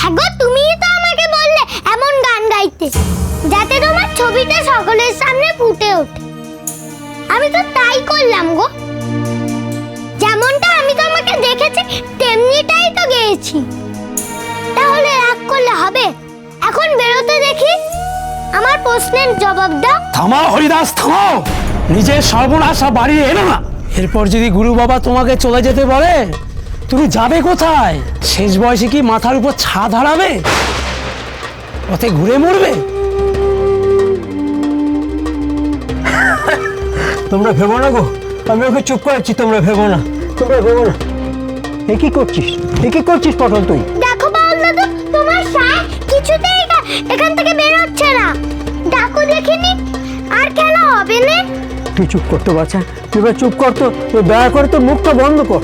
হ্যাঁ গো, তুমিই তো আমাকে বললে এমন গান গাইতে যাতে তোমার ছবিটা সকলের সামনে ফুটে ওঠে। আমি তো তাই করলাম গো। যেমনটা আমি তোমাকে দেখেছি তেমনিটাই তো গেয়েছি। তাহলে রাগ করলে হবে? এখন বেরোতে দেখি, আমার প্রশ্নের জবাব দাও। থামাও হরিদাস, থামাও। নিজের সর্বনাশা বাড়িয়ে এলো না। এরপর যদি গুরু বাবা তোমাকে চলে যেতে বলে, তুমি যাবে কোথায়? শেষ বয়সে কি মাথার উপর ছাদ হারাবে? পথে ঘুরে মরবে? তোমরা ভেবো না গো, আমি ওকে চুপ করেছি, তোমরা ভেবো না, তোমরা ভেবো না। এ কি করছিস, এ কি করছিস পটল তুই? দেখো বাউল দাদু, তোমার সায় কিছুতেই এখান থেকে বের হচ্ছে না। ডাকো দেখিনি, আর খেলা হবে না। তুই চুপ করতো বাচ্চা, তুই এবার চুপ করতো, তুই দয়া করে তোর মুখটা বন্ধ কর।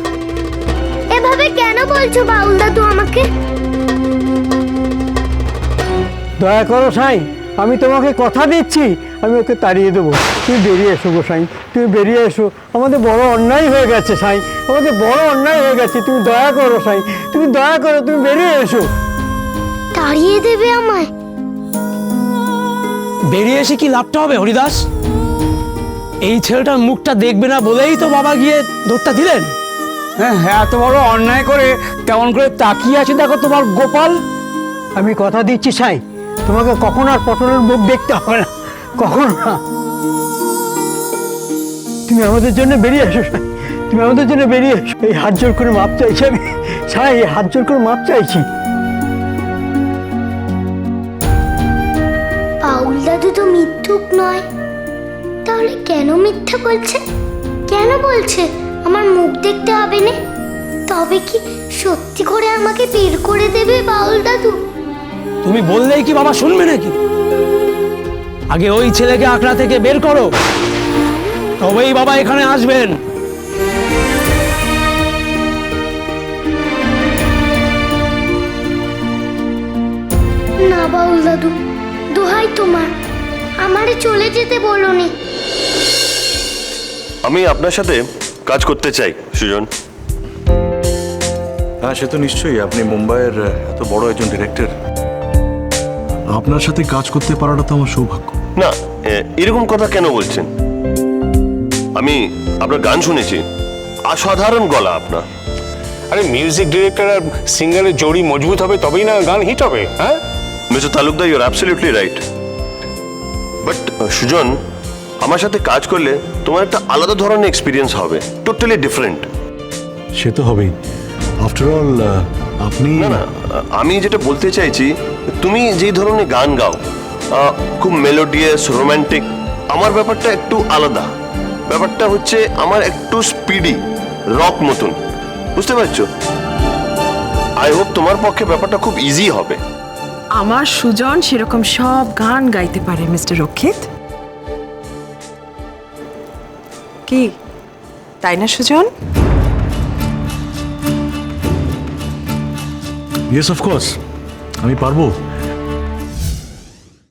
এভাবে কেন বলছো বাউল দাদু আমাকে? দয়া করো সাই, আমি তোমাকে কথা দিচ্ছি, আমি ওকে তাড়িয়ে দেবো। তুমি বেরিয়ে এসো গো সাই, তুমি বেরিয়ে এসো। আমাদের বড় অন্যায় হয়ে গেছে সাই, আমাদের বড় অন্যায় হয়ে গেছে। তুমি দয়া করো সাই, তুমি দয়া করো, তুমি বেরিয়ে এসো। তাড়িয়ে দেবে আমায়? বেরিয়ে এসে কি লাভটা হবে হরিদাস? এই ছেলেটার মুখটা দেখবে না বলেই তো বাবা গিয়ে দৌড়টা দিলেন। হ্যাঁ, এত বড় অন্যায় করে কেমন করে তাকিয়ে আছে দেখো তোমার গোপাল। আমি কথা দিচ্ছি সাই, তোমাকে কখন আর পটলের মুখ দেখতে হবে না, কখন না। তুমি আমাদের জন্য বেরিয়ে এসো সাই, তুমি আমাদের জন্য বেরিয়ে এসো। এই হাত জোর করে মাপ চাইছি আমি সাই, এই হাত জোর করে মাপ চাইছি। বাউল দাদু তো মিথ্যুক নয়, তাহলে কেন মিথ্যা বলছে? কেন বলছে আমার মুখ দেখতে হবে না? তবে কি সত্যি করে আমাকে বের করে দেবে বাউল দাদু? তুমি বললেই কি বাবা শুনবে নাকি? আগে ওই ছেলেকে আখড়া থেকে বের করো, তবেই বাবা এখানে আসবেন। না বাউল দাদু, দোহাই তোমার, আমারে চলে যেতে বলোনি। আমি আপনার সাথে কাজ করতে চাই সুজন। হ্যাঁ, সে তো নিশ্চয়ই। আপনি মুম্বাইয়ের এত বড় একজন ডিরেক্টর, আপনার সাথে কাজ করতে পারাটা তো আমার সৌভাগ্য। না, এরকম কথা কেন বলছেন? আমি আপনার গান শুনেছি, অসাধারণ গলা আপনার। আরে মিউজিক ডিরেক্টর আর সিঙ্গারের জড়ি মজবুত হবে, তবেই না গান হিট হবে। হ্যাঁ mister Talukdar, you are absolutely right. But Sujan, আমার সাথে কাজ করলে তোমার একটা আলাদা ধরনের এক্সপিরিয়েন্স হবে, টোটালি ডিফারেন্ট। সে তো হবেই। আফটার অল আপনি না না, আমি যেটা বলতে চাইছি, তুমি যেই ধরনের গান গাও, খুব মেলোডিয়াস, রোম্যান্টিক, আমার ব্যাপারটা একটু আলাদা। ব্যাপারটা হচ্ছে আমার একটু স্পিডি, রক মতন, বুঝতে পারছো? আই হোপ তোমার পক্ষে ব্যাপারটা খুব ইজি হবে। আমার সুজন সেরকম সব গান গাইতে পারে মিস্টার রক্ষিত। কি তাই না সুজন? ইয়েস অফকোর্স, আমি পারবো।